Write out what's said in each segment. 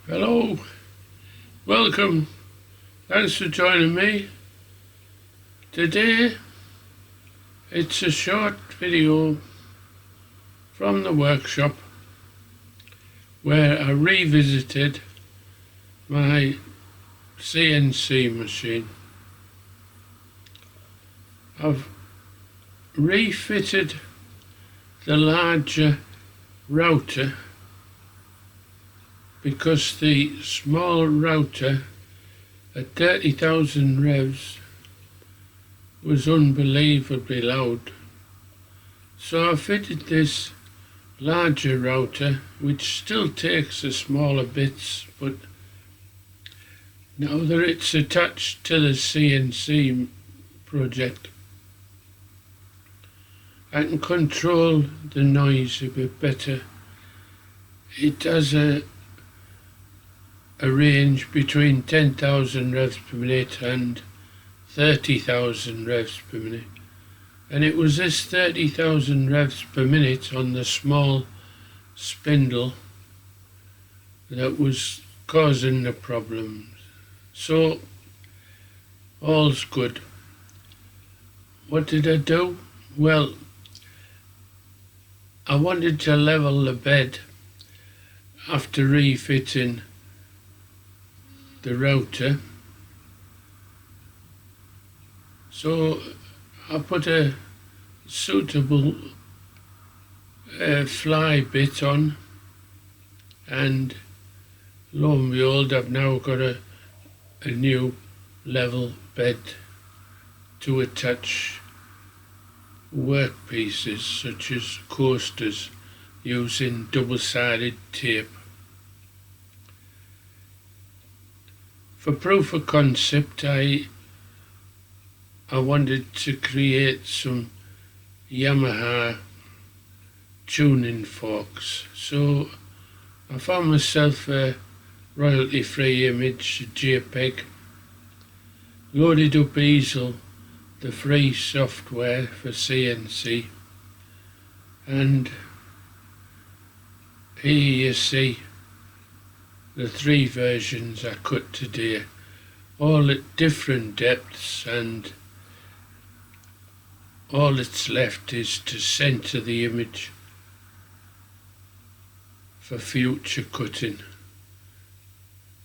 Hello, welcome, thanks for joining me. Today it's a short video from the workshop where I revisited my CNC machine. I've refitted the larger router because the small router at 30,000 revs was unbelievably loud. So I fitted this larger router, which still takes the smaller bits, but now that it's attached to the CNC project, I can control the noise a bit better. It has a range between 10,000 revs per minute and 30,000 revs per minute, and it was this 30,000 revs per minute on the small spindle that was causing the problems. So all's good. What did I do? Well, I wanted to level the bed after refitting the router, so I put a suitable fly bit on, and lo and behold, I've now got a new level bed to attach workpieces such as coasters using double-sided tape. For proof of concept, I wanted to create some Yamaha tuning forks. So I found myself a royalty-free image, a JPEG, loaded up Easel, the free software for CNC, and here you see the three versions I cut today, all at different depths, and all that's left is to center the image for future cutting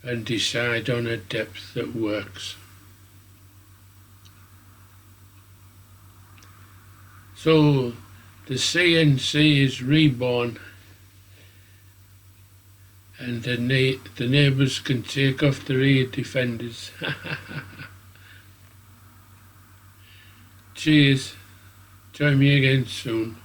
and decide on a depth that works. So the CNC is reborn, and the neighbours can take off the rear defenders. Cheers. Join me again soon.